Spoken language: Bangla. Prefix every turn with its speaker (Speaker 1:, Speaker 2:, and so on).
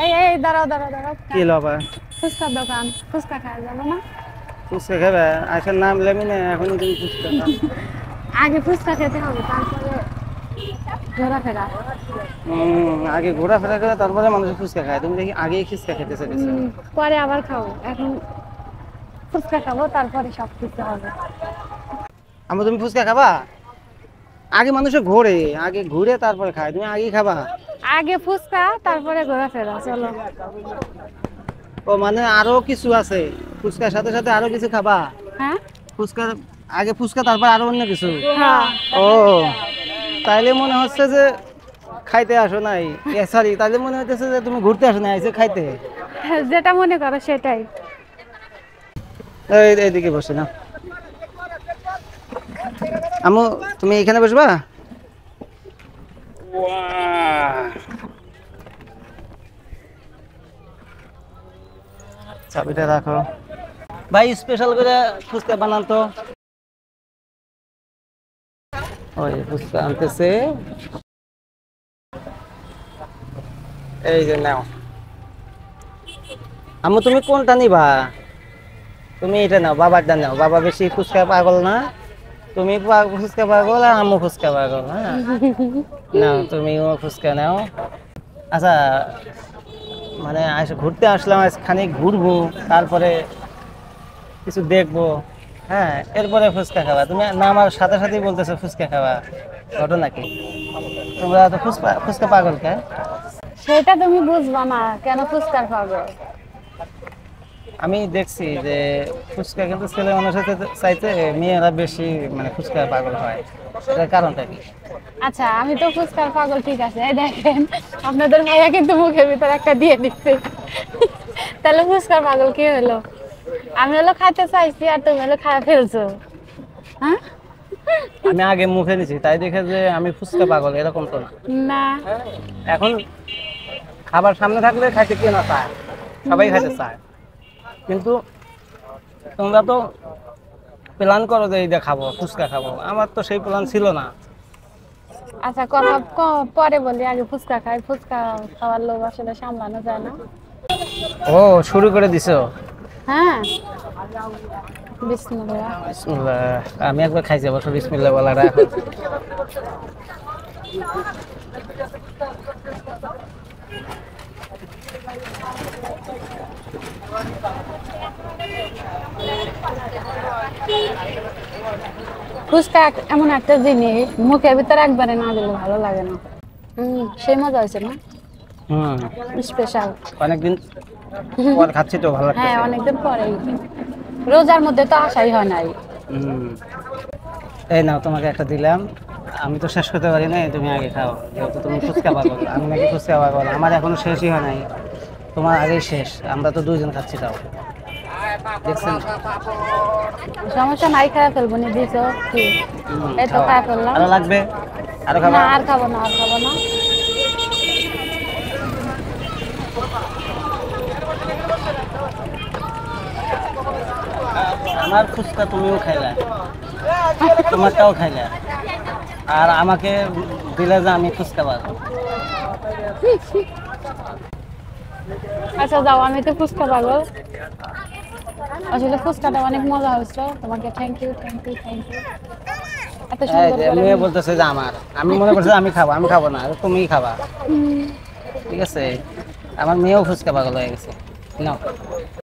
Speaker 1: এই দাঁড়াও দাঁড়াও দাঁড়াও।
Speaker 2: কি লবা?
Speaker 1: ফুচকার দোকান, ফুচকা খাওয়া যাবে না?
Speaker 2: ফুচকা খাবে? আজকের নাম লেমি না, এখনই তুমি ফুচকা খাও।
Speaker 1: আগে ফুচকা খেতে হবে, তারপরে ঘোরাফেরা।
Speaker 2: আগে ঘোরাফেরা করে তারপরে মানুষ ফুচকা খায়, তুমি দেখি আগেই ফুচকা খেতে চাইছো।
Speaker 1: পরে আবার খাবো, এখন ফুচকা খাবো, তারপরে সব কিছু হবে।
Speaker 2: আমরা তুমি ফুচকা খাবা? আগে মানুষে ঘোরে, আগে ঘুরে তারপরে খায়, তুমি আগেই খাবা?
Speaker 1: আগে ফুচকা, তারপরে ঘোরাফেরা, চলো।
Speaker 2: ও মানে আরো কিছু আছে, ফুচকার সাথে সাথে আরো কিছু খাবা?
Speaker 1: হ্যাঁ
Speaker 2: ফুচকার আগে ফুচকা, তারপর আরো অন্য কিছু?
Speaker 1: হ্যাঁ।
Speaker 2: ও তাইলে মনে হচ্ছে যে খাইতে আসো নাই, সরি, তাইলে মনে হচ্ছে যে তুমি ঘুরতে আসো নাই, এসে খাইতে।
Speaker 1: যেটা মনে করো সেটাই।
Speaker 2: এইদিকে বসে না আমু, তুমি এখানে বসবা? চাবিটা রাখো ভাই, স্পেশাল করে ফুচকা বানান তো। ওই ফুচকা আনতেছে, এই যে নাও। আম্মু তুমি কোনটা নিবা? তুমি এটা নাও, বাবারটা নাও, বাবা বেশি ফুচকা পাগল না। তুমি ফুচকা পাগল আর আম্মু ফুচকা পাগল। হ্যাঁ নাও, তুমিও ফুচকা নাও। আচ্ছা, মানে ঘুরতে আসলাম, আজ খানিক ঘুরবো, তারপরে কিছু দেখবো, হ্যাঁ এরপরে ফুচকা খাবা। তুমি না আমার সাথে সাথেই বলতেছো ফুচকা খাবা, ঘটনা কি? তোমরা তো ফুচকা পাগল কে?
Speaker 1: সেটা তুমি বুঝবা না, কেন ফুচকার পাগল।
Speaker 2: আমি দেখছি যে ফুচকা কিন্তু ছেলে মানুষের চাইতে মেয়েরা বেশি মানে ফুচকা পাগল হয়, এটার কারণটা কি?
Speaker 1: আচ্ছা, আমি তো ফুচকার পাগল, ঠিক আছে। এই দেখেন, আপনাদের ভাইয়া কিন্তু মুখের ভিতর একটা দিয়ে দিচ্ছে। তাহলে ফুচকার পাগল কি হলো? আমি হলো খাইতে চাইছি, আর তুমি হলো খাওয়া ফেলছো। হ্যাঁ
Speaker 2: আমি আগে মুখে নিছি, তাই দেখে যে আমি ফুচকা পাগল এরকম তো না।
Speaker 1: না,
Speaker 2: এখন খাবার সামনে থাকলে খাইতে কে না চায়, সবাই খাইতে চায়, কিন্তু তোমরা তো প্ল্যান করো যে এইটা খাবো, ফুচকা খাবো, আমার তো সেই প্ল্যান ছিল না।
Speaker 1: আচ্ছা কথা পরে বলি, আগে ফুচকা খাই। ফুচকা খাওয়ার লোভ আসলে সামলানো যায় না।
Speaker 2: ও শুরু করে দিছো?
Speaker 1: হ্যাঁ, বিসমিল্লাহ।
Speaker 2: বিসমিল্লাহ। আমি একবার খাইছি অবশ্য বিসমিল্লাহ বলাটা। এখন
Speaker 1: ফুচকা এমন একটা জিনিস, মুখের ভিতরে একবারে না দিলে ভালো লাগে না। সেই মজা হয়েছে না, স্পেশাল।
Speaker 2: অনেকদিন পর খাচ্ছি তো ভালো
Speaker 1: হ্যাঁ,
Speaker 2: লাগছে।
Speaker 1: অনেকদিন পরে। রোজার মধ্যে তো আসাই হয় নাই।
Speaker 2: এই নাও, তোমাকে একটা দিলাম, আমি তো শেষ করতে পারি না, তুমি আগে খাও, যেহেতু তুমি ফুচকা পাগল, আমি নাকি ফুচকা পাগল, আমার এখনো শেষই হয় নাই, তোমার আগেই শেষ, আমরা তো দুইজন খাচ্ছি তাও, দেখছেন?
Speaker 1: সমস্যা নাই, খাওয়া ফেলবো নি, দিছো কি? এই তো খাওয়া ফেললাম।
Speaker 2: আরো লাগবে? আরো
Speaker 1: না,
Speaker 2: খাবা?
Speaker 1: আর খাবো না, আর খাবো না।
Speaker 2: আমার ফুচকা তুমিও খাইলা, তোমারটাও খাইলা, আর আমাকে দিলে যে আমি ফুচকা পাগল।
Speaker 1: আচ্ছা যাও, আমি তো ফুচকা পাগল। আসলে ফুচকাটা অনেক মজা হয়েছে, তোমাকে thank you, thank you, thank you. এত সুন্দর করে
Speaker 2: মেয়ে বলতেছে যে আমার, আমি মনে করছি আমি খাবো, আমি খাবো না, তুমিই খাবা, ঠিক আছে? আমার মেয়েও ফুচকা পাগল হয়ে গেছে। নাও।